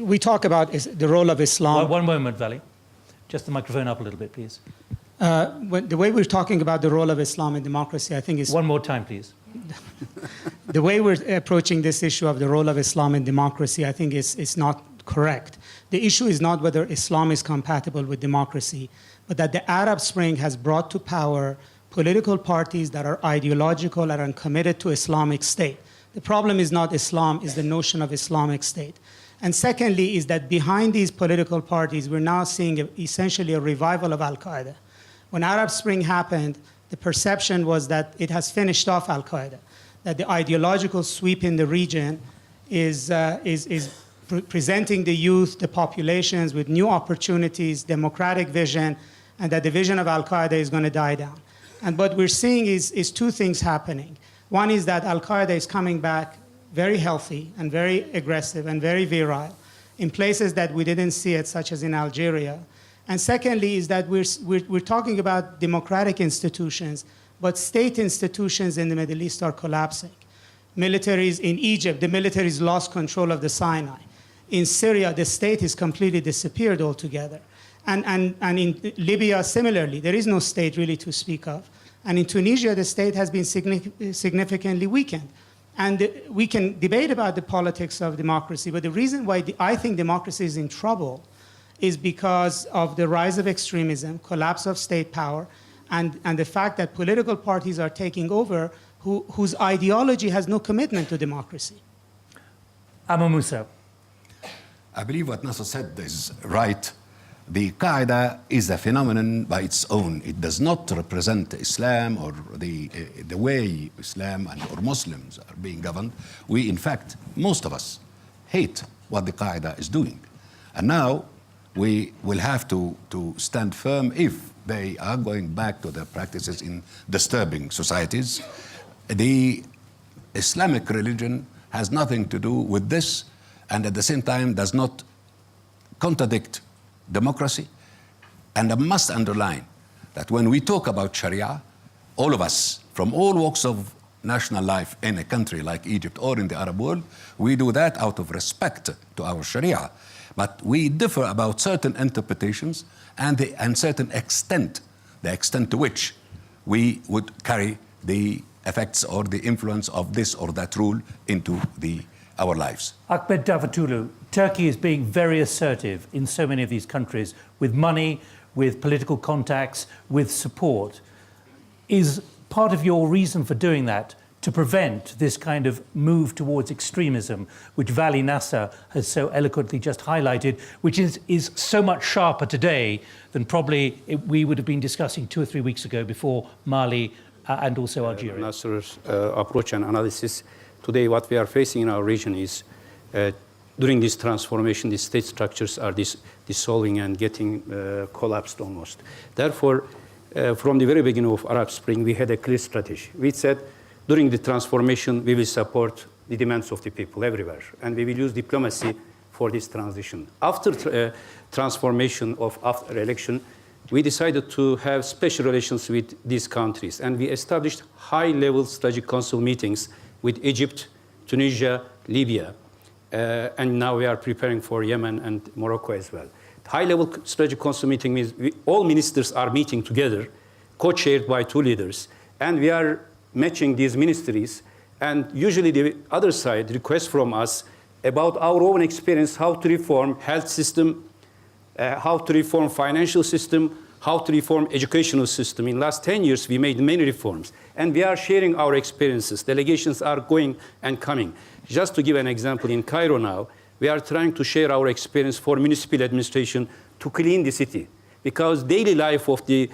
we talk about the role of Islam. One moment, Vali. Just the microphone up a little bit, please. The way we're talking about the role of Islam in democracy, I think is... One more time, please. The way we're approaching this issue of the role of Islam in democracy, I think is not correct. The issue is not whether Islam is compatible with democracy, but that the Arab Spring has brought to power political parties that are ideological and are committed to Islamic State. The problem is not Islam, is the notion of Islamic State. And secondly is that behind these political parties, we're now seeing essentially a revival of Al-Qaeda. When Arab Spring happened, the perception was that it has finished off Al-Qaeda, that the ideological sweep in the region is presenting the youth, the populations with new opportunities, democratic vision, and that the vision of Al-Qaeda is going to die down. And what we're seeing is two things happening. One is that Al-Qaeda is coming back very healthy and very aggressive and very virile in places that we didn't see it, such as in Algeria. And secondly is that we're talking about democratic institutions, but state institutions in the Middle East are collapsing. Militaries in Egypt, the militaries lost control of the Sinai. In Syria, the state has completely disappeared altogether. And in Libya, similarly, there is no state really to speak of. And in Tunisia, the state has been significantly weakened. And we can debate about the politics of democracy, but the reason why I think democracy is in trouble is because of the rise of extremism, collapse of state power, and the fact that political parties are taking over whose ideology has no commitment to democracy. Abu Musa. I believe what Nasser said is right. The Qaeda is a phenomenon by its own. It does not represent Islam or the way Islam or Muslims are being governed. We, in fact, most of us hate what the Qaeda is doing. And now we will have to stand firm if they are going back to their practices in disturbing societies. The Islamic religion has nothing to do with this, and at the same time does not contradict democracy. And I must underline that when we talk about Sharia, all of us, from all walks of national life in a country like Egypt or in the Arab world, we do that out of respect to our Sharia. But we differ about certain interpretations and certain extent, the extent to which we would carry the effects or the influence of this or that rule into our lives. Ahmed Davutoglu, Turkey is being very assertive in so many of these countries with money, with political contacts, with support. Is part of your reason for doing that to prevent this kind of move towards extremism, which Vali Nasser has so eloquently just highlighted, which is so much sharper today than probably we would have been discussing 2 or 3 weeks ago before Mali and also Algeria? Nasser's approach and analysis. Today, what we are facing in our region is, during this transformation, the state structures are dissolving and getting collapsed almost. Therefore, from the very beginning of Arab Spring, we had a clear strategy. We said, during the transformation, we will support the demands of the people everywhere, and we will use diplomacy for this transition. After transformation after election, we decided to have special relations with these countries, and we established high-level strategic council meetings with Egypt, Tunisia, Libya, and now we are preparing for Yemen and Morocco as well. High-level strategic council meeting means all ministers are meeting together, co-chaired by 2 leaders, and we are matching these ministries, and usually the other side requests from us about our own experience, how to reform health system, how to reform financial system, how to reform educational system. In the last 10 years, we made many reforms, and we are sharing our experiences. Delegations are going and coming. Just to give an example, in Cairo now, we are trying to share our experience for municipal administration to clean the city, because daily life of the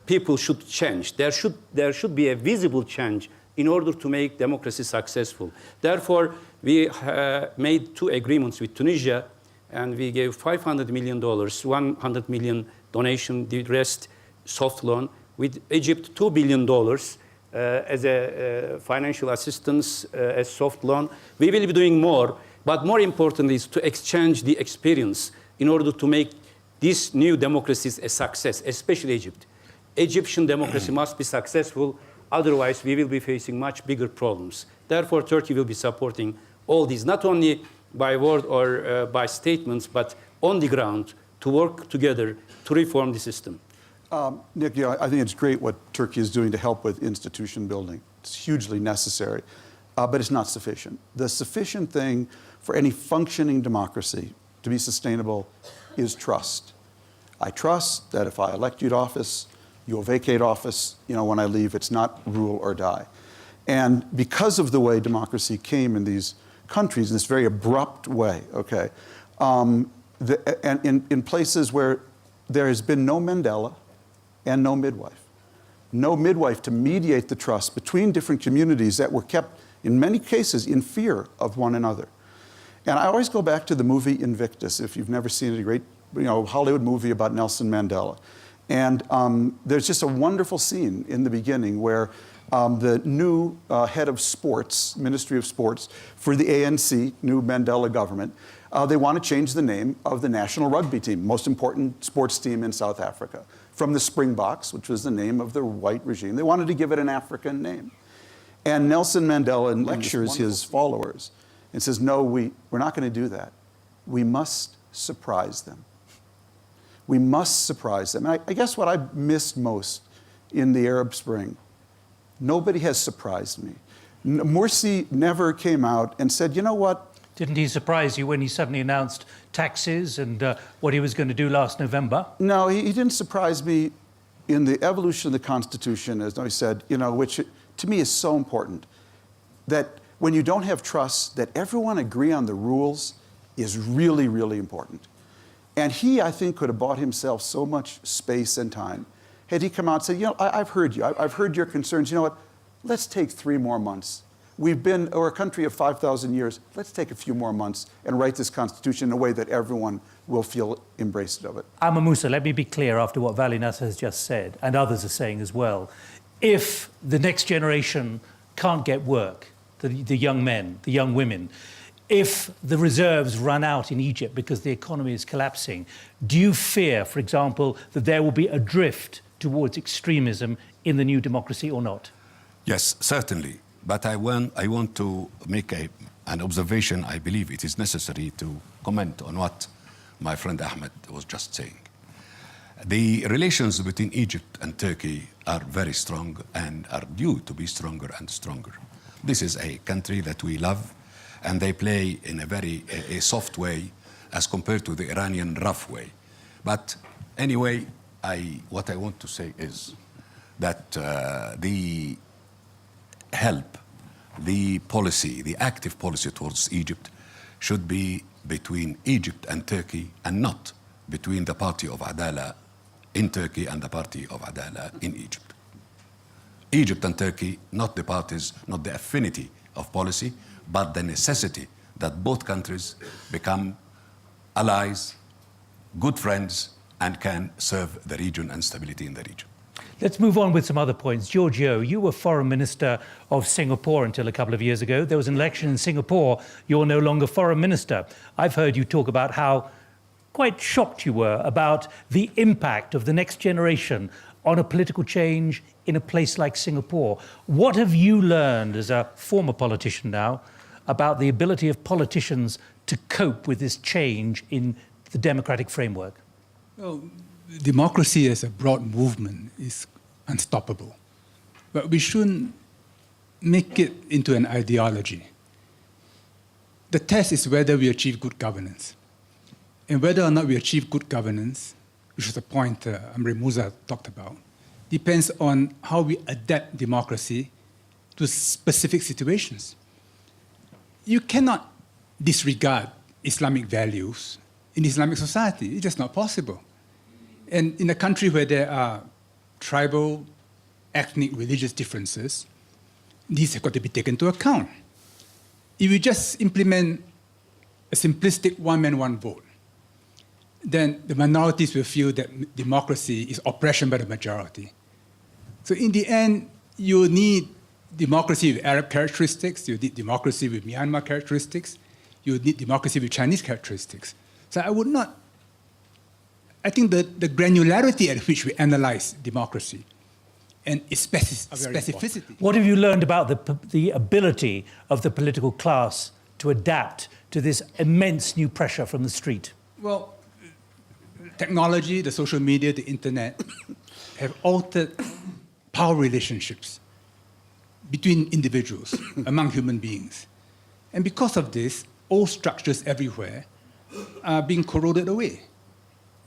people should change. There should be a visible change in order to make democracy successful. Therefore, we made 2 agreements with Tunisia, and we gave $500 million, 100 million donation, the rest soft loan. With Egypt, $2 billion as a financial assistance, as soft loan. We will be doing more, but more importantly is to exchange the experience in order to make these new democracies a success, especially Egypt. Egyptian democracy must be successful, otherwise we will be facing much bigger problems. Therefore, Turkey will be supporting all these, not only by word or by statements, but on the ground to work together to reform the system. Nick, yeah, I think it's great what Turkey is doing to help with institution building. It's hugely necessary, but it's not sufficient. The sufficient thing for any functioning democracy to be sustainable is trust. I trust that if I elect you to office, you'll vacate office, when I leave. It's not rule or die. And because of the way democracy came in these countries, in this very abrupt way, okay, and in places where there has been no Mandela and no midwife to mediate the trust between different communities that were kept, in many cases, in fear of one another. And I always go back to the movie Invictus, if you've never seen it, a great Hollywood movie about Nelson Mandela. And there's just a wonderful scene in the beginning where the new head of sports, Ministry of Sports, for the ANC, new Mandela government, they want to change the name of the national rugby team, most important sports team in South Africa, from the Springboks, which was the name of the white regime. They wanted to give it an African name. And Nelson Mandela lectures his followers and says, no, we're not going to do that. We must surprise them. We must surprise them. And I guess what I missed most in the Arab Spring, nobody has surprised me. Morsi never came out and said, you know what? Didn't he surprise you when he suddenly announced taxes and what he was going to do last November? No, he didn't surprise me in the evolution of the Constitution, as he said, which to me is so important, that when you don't have trust, that everyone agree on the rules is really, really important. And he, I think, could have bought himself so much space and time had he come out and said, I've heard you. I've heard your concerns. You know what? Let's take 3 more months. We're a country of 5,000 years. Let's take a few more months and write this constitution in a way that everyone will feel embraced of it. Amma Musa, let me be clear after what Vali Nasser has just said, and others are saying as well. If the next generation can't get work, the young men, the young women, if the reserves run out in Egypt because the economy is collapsing, do you fear, for example, that there will be a drift towards extremism in the new democracy or not? Yes, certainly. But I want to make an observation. I believe it is necessary to comment on what my friend Ahmed was just saying. The relations between Egypt and Turkey are very strong and are due to be stronger and stronger. This is a country that we love, and they play in a very soft way as compared to the Iranian rough way. But anyway, what I want to say is that the help, the policy, the active policy towards Egypt should be between Egypt and Turkey and not between the party of Adala in Turkey and the party of Adala in Egypt. Egypt and Turkey, not the parties, not the affinity of policy, but the necessity that both countries become allies, good friends, and can serve the region and stability in the region. Let's move on with some other points. Giorgio, you were foreign minister of Singapore until a couple of years ago. There was an election in Singapore. You're no longer foreign minister. I've heard you talk about how quite shocked you were about the impact of the next generation on a political change in a place like Singapore. What have you learned as a former politician now about the ability of politicians to cope with this change in the democratic framework? Well, democracy as a broad movement is unstoppable. But we shouldn't make it into an ideology. The test is whether we achieve good governance. And whether or not we achieve good governance, which is the point Amr Musa talked about, depends on how we adapt democracy to specific situations. You cannot disregard Islamic values in Islamic society. It's just not possible. And in a country where there are tribal, ethnic, religious differences, these have got to be taken into account. If you just implement a simplistic one-man, one vote, then the minorities will feel that democracy is oppression by the majority. So in the end, you need democracy with Arab characteristics, you need democracy with Myanmar characteristics, you need democracy with Chinese characteristics. So I think the granularity at which we analyze democracy and its specificity. What have you learned about the ability of the political class to adapt to this immense new pressure from the street? Well, technology, the social media, the internet have altered power relationships between individuals, among human beings. And because of this, old structures everywhere are being corroded away.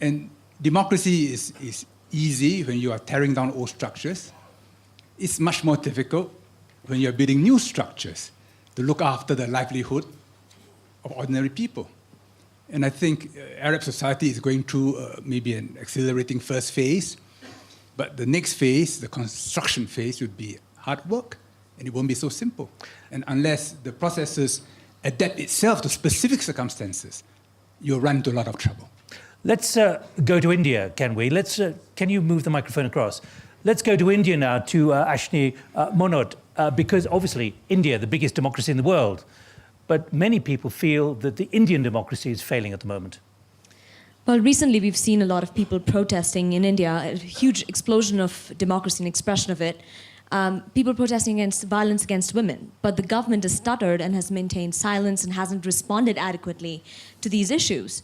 And democracy is easy when you are tearing down old structures. It's much more difficult when you're building new structures to look after the livelihood of ordinary people. And I think Arab society is going through maybe an accelerating first phase, but the next phase, the construction phase, would be hard work, and it won't be so simple. And unless the processes adapt itself to specific circumstances, you'll run into a lot of trouble. Let's go to India, can we? Can you move the microphone across? Let's go to India now, to Ashni Monod, because obviously India, the biggest democracy in the world, but many people feel that the Indian democracy is failing at the moment. Well, recently we've seen a lot of people protesting in India, a huge explosion of democracy and expression of it. People protesting against violence against women, but the government has stuttered and has maintained silence and hasn't responded adequately to these issues.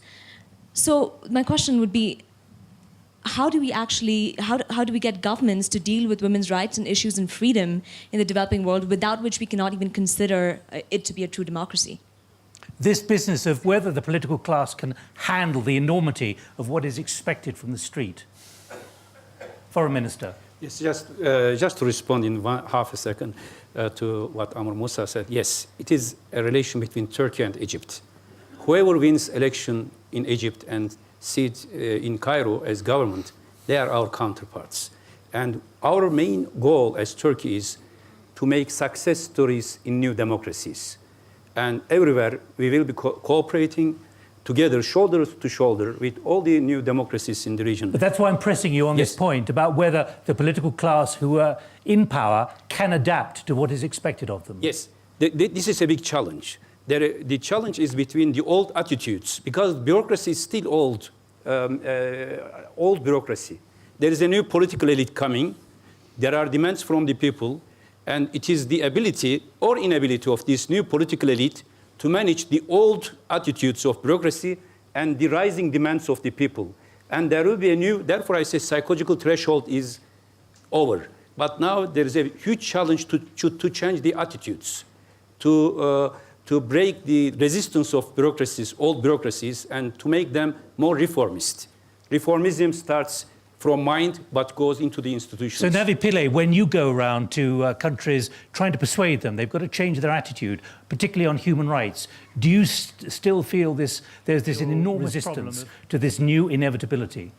So my question would be, how do we get governments to deal with women's rights and issues and freedom in the developing world, without which we cannot even consider it to be a true democracy? This business of whether the political class can handle the enormity of what is expected from the street. Foreign Minister. Yes, just to respond in half a second to what Amr Moussa said. Yes, it is a relation between Turkey and Egypt. Whoever wins election in Egypt and sit in Cairo as government, they are our counterparts. And our main goal as Turkey is to make success stories in new democracies. And everywhere we will be cooperating together, shoulder to shoulder, with all the new democracies in the region. But that's why I'm pressing you on this point about whether the political class who are in power can adapt to what is expected of them. Yes, this is a big challenge. The challenge is between the old attitudes, because bureaucracy is still old bureaucracy. There is a new political elite coming. There are demands from the people, and it is the ability or inability of this new political elite to manage the old attitudes of bureaucracy and the rising demands of the people. And there will be a new, therefore I say psychological threshold is over. But now there is a huge challenge to change the attitudes, to break the resistance of bureaucracies, old bureaucracies, and to make them more reformist. Reformism starts from mind, but goes into the institutions. So Navi Pillay, when you go around to countries trying to persuade them, they've got to change their attitude, particularly on human rights. Do you still feel there's this enormous resistance to this new inevitability?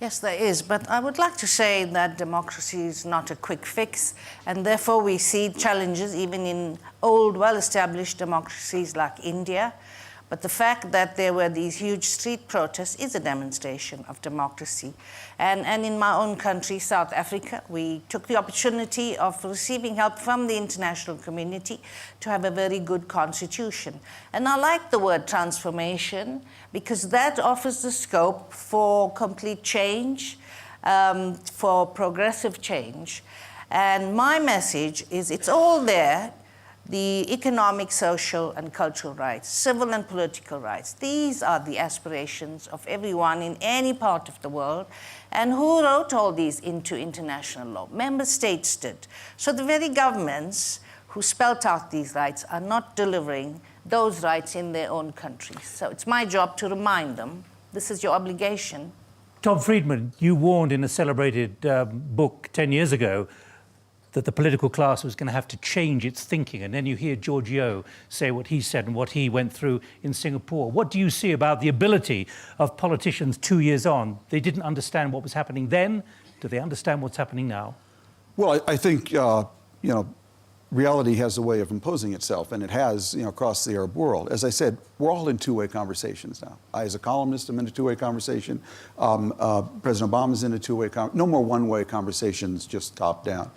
Yes, there is, but I would like to say that democracy is not a quick fix, and therefore we see challenges even in old, well-established democracies like India. But the fact that there were these huge street protests is a demonstration of democracy. And in my own country, South Africa, we took the opportunity of receiving help from the international community to have a very good constitution. And I like the word transformation because that offers the scope for complete change, for progressive change. And my message is it's all there. The economic, social, and cultural rights, civil and political rights. These are the aspirations of everyone in any part of the world. And who wrote all these into international law? Member states did. So the very governments who spelt out these rights are not delivering those rights in their own countries. So it's my job to remind them, this is your obligation. Tom Friedman, you warned in a celebrated book 10 years ago that the political class was going to have to change its thinking. And then you hear George Yeo say what he said and what he went through in Singapore. What do you see about the ability of politicians 2 years on? They didn't understand what was happening then. Do they understand what's happening now? Well, I think, reality has a way of imposing itself, and it has, across the Arab world. As I said, we're all in two-way conversations now. I, as a columnist, am in a two-way conversation. President Obama's in a two-way conversation. No more one-way conversations, just top-down.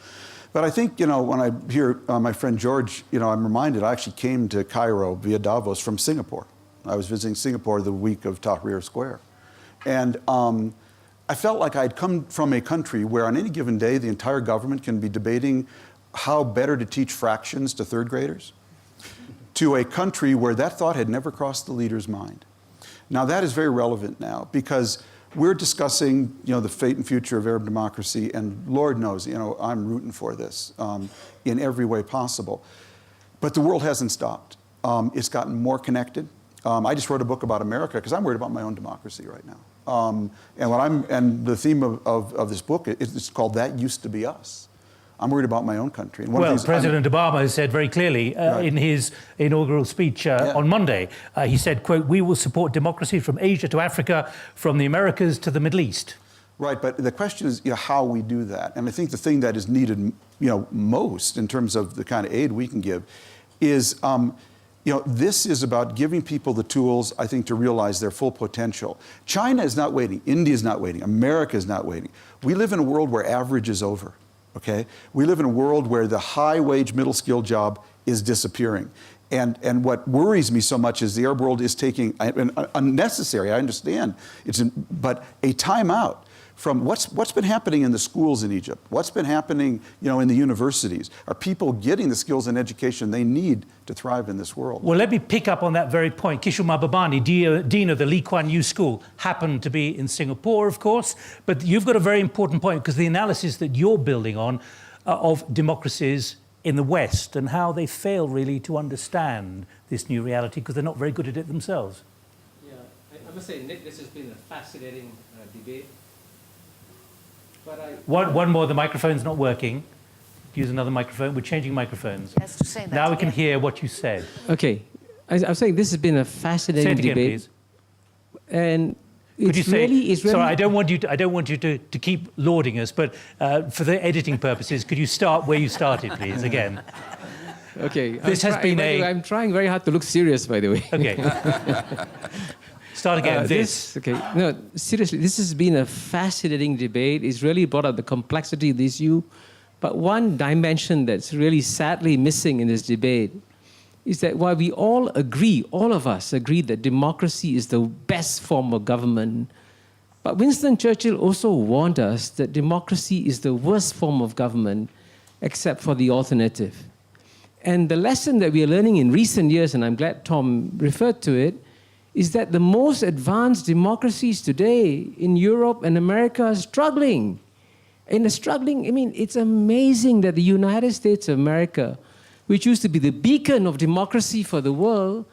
But I think, when I hear my friend George, I'm reminded I actually came to Cairo via Davos from Singapore. I was visiting Singapore the week of Tahrir Square. And I felt like I'd come from a country where on any given day, the entire government can be debating how better to teach fractions to third graders. to a country where that thought had never crossed the leader's mind. Now that is very relevant now because we're discussing, the fate and future of Arab democracy, and Lord knows, I'm rooting for this in every way possible. But the world hasn't stopped. It's gotten more connected. I just wrote a book about America because I'm worried about my own democracy right now. And the theme of this book is called "That Used to Be Us." I'm worried about my own country. And well, President Obama has said very clearly in his inaugural speech on Monday, he said, quote, "We will support democracy from Asia to Africa, from the Americas to the Middle East." Right, but the question is how we do that. And I think the thing that is needed most in terms of the kind of aid we can give is this is about giving people the tools, I think, to realize their full potential. China is not waiting. India is not waiting. America is not waiting. We live in a world where average is over. Okay? We live in a world where the high-wage, middle-skilled job is disappearing. And what worries me so much is the Arab world is taking an unnecessary, I understand, but a timeout from what's been happening in the schools in Egypt, what's been happening in the universities. Are people getting the skills and education they need to thrive in this world? Well, let me pick up on that very point. Kishore Mahbubani, Dean of the Lee Kuan Yew School, happened to be in Singapore, of course, but you've got a very important point because the analysis that you're building on of democracies in the West and how they fail really to understand this new reality because they're not very good at it themselves. Yeah, I must say, Nick, this has been a fascinating debate. But one more, the microphone's not working. Use another microphone. We're changing microphones. Has to say that now we can hear what you said. Okay. I'm saying this has been a fascinating debate. Say it again, please. And could you say, sorry, I don't want you to keep lauding us, but for the editing purposes, could you start where you started, please, again? Okay. I'm trying very hard to look serious, by the way. Okay. Start again. Okay. No, seriously, this has been a fascinating debate. It's really brought up the complexity of the issue. But one dimension that's really sadly missing in this debate is that while we all of us agree that democracy is the best form of government, but Winston Churchill also warned us that democracy is the worst form of government except for the alternative. And the lesson that we are learning in recent years, and I'm glad Tom referred to it, is that the most advanced democracies today in Europe and America are struggling. And it's amazing that the United States of America, which used to be the beacon of democracy for the world,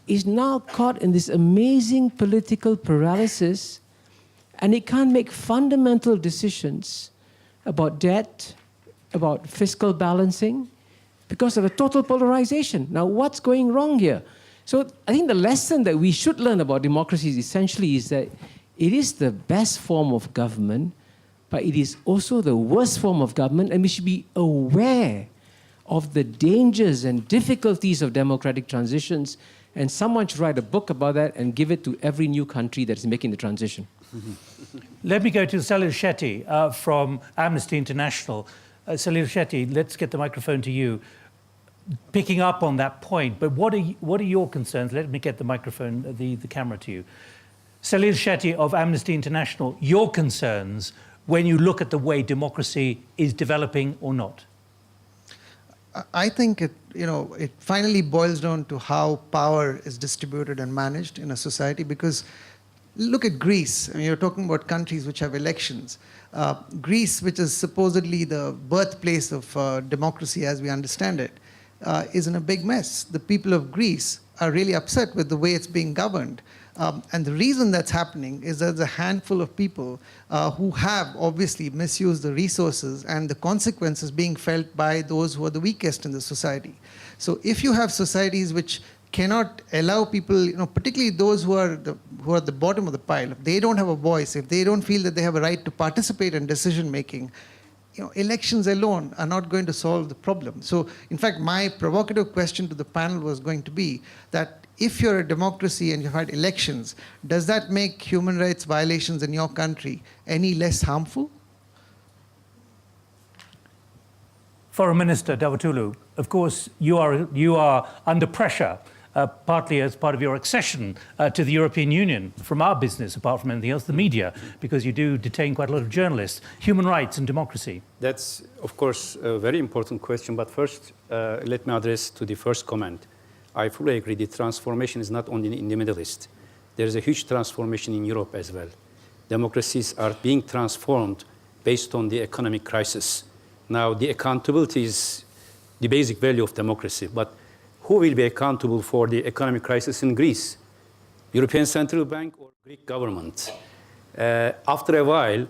is now caught in this amazing political paralysis, and it can't make fundamental decisions about debt, about fiscal balancing, because of a total polarization. Now, what's going wrong here? So I think the lesson that we should learn about democracy essentially is that it is the best form of government, but it is also the worst form of government, and we should be aware of the dangers and difficulties of democratic transitions, and someone should write a book about that and give it to every new country that is making the transition. Let me go to Salil Shetty from Amnesty International. Salil Shetty, let's get the microphone to you. Picking up on that point, but what are your concerns? Let me get the microphone, the camera to you. Salil Shetty of Amnesty International, your concerns when you look at the way democracy is developing or not? I think it finally boils down to how power is distributed and managed in a society, because look at Greece. I mean, you're talking about countries which have elections. Greece, which is supposedly the birthplace of democracy as we understand it, is in a big mess. The people of Greece are really upset with the way it's being governed. And the reason that's happening is there's a handful of people who have obviously misused the resources, and the consequences being felt by those who are the weakest in the society. So if you have societies which cannot allow people, particularly those who are at the bottom of the pile, if they don't have a voice, if they don't feel that they have a right to participate in decision making, elections alone are not going to solve the problem. So, in fact, my provocative question to the panel was going to be that if you're a democracy and you've had elections, does that make human rights violations in your country any less harmful? Foreign Minister Davutoglu, of course, you are under pressure, partly as part of your accession to the European Union from our business, apart from anything else, the media, because you do detain quite a lot of journalists. Human rights and democracy. That's, of course, a very important question. But first, let me address to the first comment. I fully agree the transformation is not only in the Middle East. There is a huge transformation in Europe as well. Democracies are being transformed based on the economic crisis. Now, the accountability is the basic value of democracy, but who will be accountable for the economic crisis in Greece? European Central Bank or Greek government? After a while,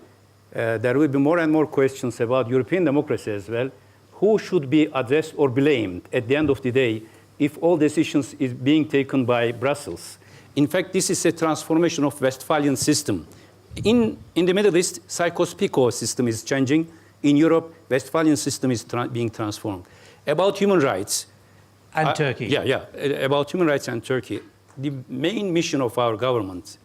there will be more and more questions about European democracy as well. Who should be addressed or blamed at the end of the day if all decisions is being taken by Brussels? In fact, this is a transformation of Westphalian system. In the Middle East, Sykes-Picot system is changing. In Europe, Westphalian system is being transformed. About human rights. And Turkey. About human rights and Turkey. The main mission of our government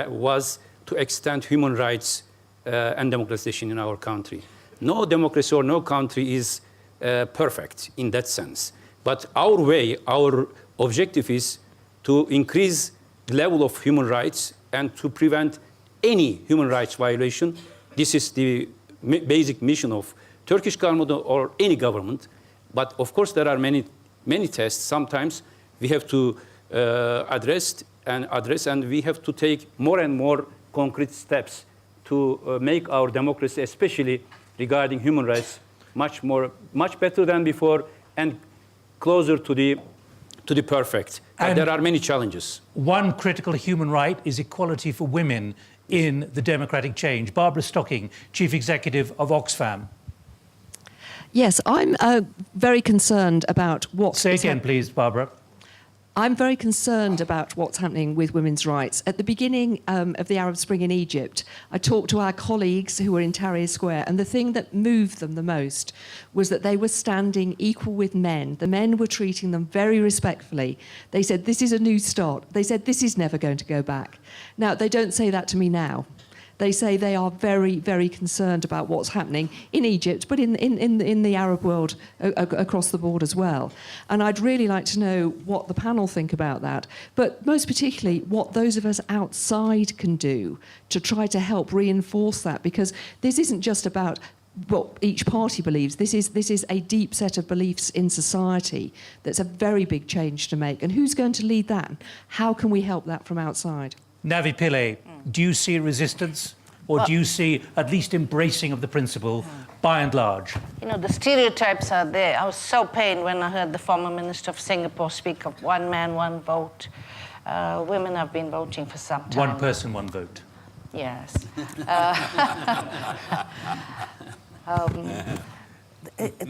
was to extend human rights and democratization in our country. No democracy or no country is perfect in that sense. But our way, our objective is to increase the level of human rights and to prevent any human rights violation. This is the basic mission of Turkish government or any government. But of course, there are many tests. Sometimes we have to address, and we have to take more and more concrete steps to make our democracy, especially regarding human rights, much better than before and closer to the perfect. But there are many challenges. One critical human right is equality for women in the democratic change. Barbara Stocking, Chief Executive of Oxfam. Yes, I'm very concerned about what... Say again, please, Barbara. I'm very concerned about what's happening with women's rights. At the beginning of the Arab Spring in Egypt, I talked to our colleagues who were in Tahrir Square, and the thing that moved them the most was that they were standing equal with men. The men were treating them very respectfully. They said, this is a new start. They said, this is never going to go back. Now, they don't say that to me now. They say they are very, very concerned about what's happening in Egypt, but in the Arab world across the board as well. And I'd really like to know what the panel think about that, but most particularly what those of us outside can do to try to help reinforce that, because this isn't just about what each party believes. This is a deep set of beliefs in society that's a very big change to make. And who's going to lead that? How can we help that from outside? Navi Pillay, do you see resistance, or do you see at least embracing of the principle by and large? You know, the stereotypes are there. I was so pained when I heard the former Minister of Singapore speak of one man, one vote. Women have been voting for some time. One person, one vote. Yes.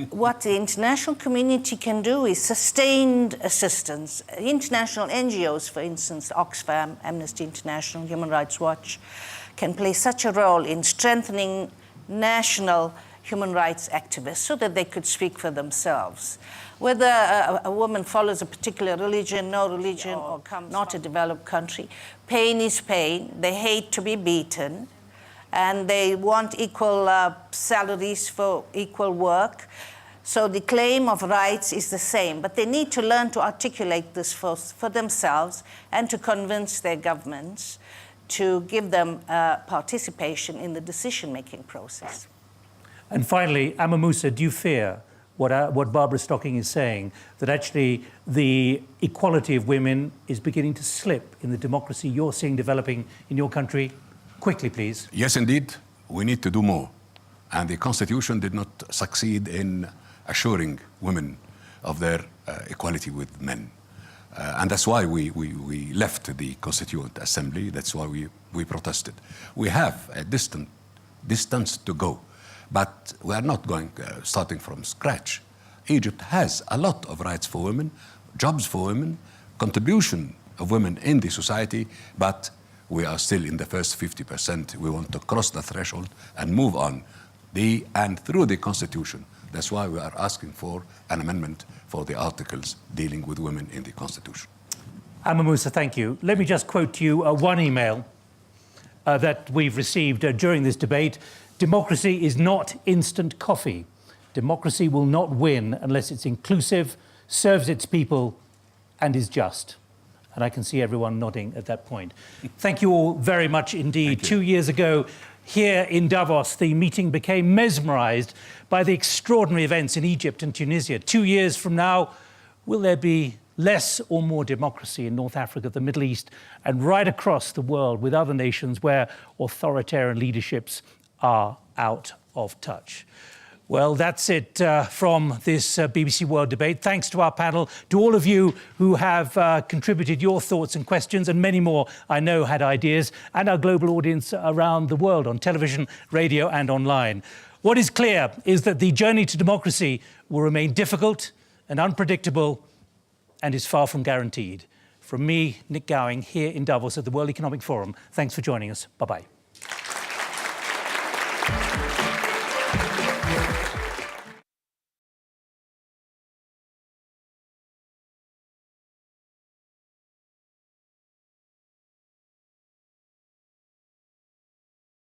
What the international community can do is sustained assistance. International NGOs, for instance, Oxfam, Amnesty International, Human Rights Watch, can play such a role in strengthening national human rights activists so that they could speak for themselves. Whether a woman follows a particular religion, no religion, or comes not a developed country, pain is pain. They hate to be beaten, and they want equal salaries for equal work. So the claim of rights is the same, but they need to learn to articulate this for themselves and to convince their governments to give them participation in the decision-making process. And finally, Amma Musa, do you fear what Barbara Stocking is saying, that actually the equality of women is beginning to slip in the democracy you're seeing developing in your country? Quickly, please. Yes, indeed. We need to do more. And the Constitution did not succeed in assuring women of their equality with men. And that's why we left the Constituent Assembly. That's why we protested. We have a distance to go, but we are not going starting from scratch. Egypt has a lot of rights for women, jobs for women, contribution of women in the society, but we are still in the first 50%. We want to cross the threshold and move on. And through the Constitution, that's why we are asking for an amendment for the articles dealing with women in the Constitution. Amma Musa, thank you. Let me just quote to you one email that we've received during this debate. Democracy is not instant coffee. Democracy will not win unless it's inclusive, serves its people, and is just. And I can see everyone nodding at that point. Thank you all very much indeed. 2 years ago, here in Davos, the meeting became mesmerized by the extraordinary events in Egypt and Tunisia. 2 years from now, will there be less or more democracy in North Africa, the Middle East, and right across the world with other nations where authoritarian leaderships are out of touch. Well, that's it from this BBC World Debate. Thanks to our panel, to all of you who have contributed your thoughts and questions, and many more I know had ideas, and our global audience around the world on television, radio and online. What is clear is that the journey to democracy will remain difficult and unpredictable and is far from guaranteed. From me, Nick Gowing, here in Davos at the World Economic Forum, thanks for joining us. Bye-bye.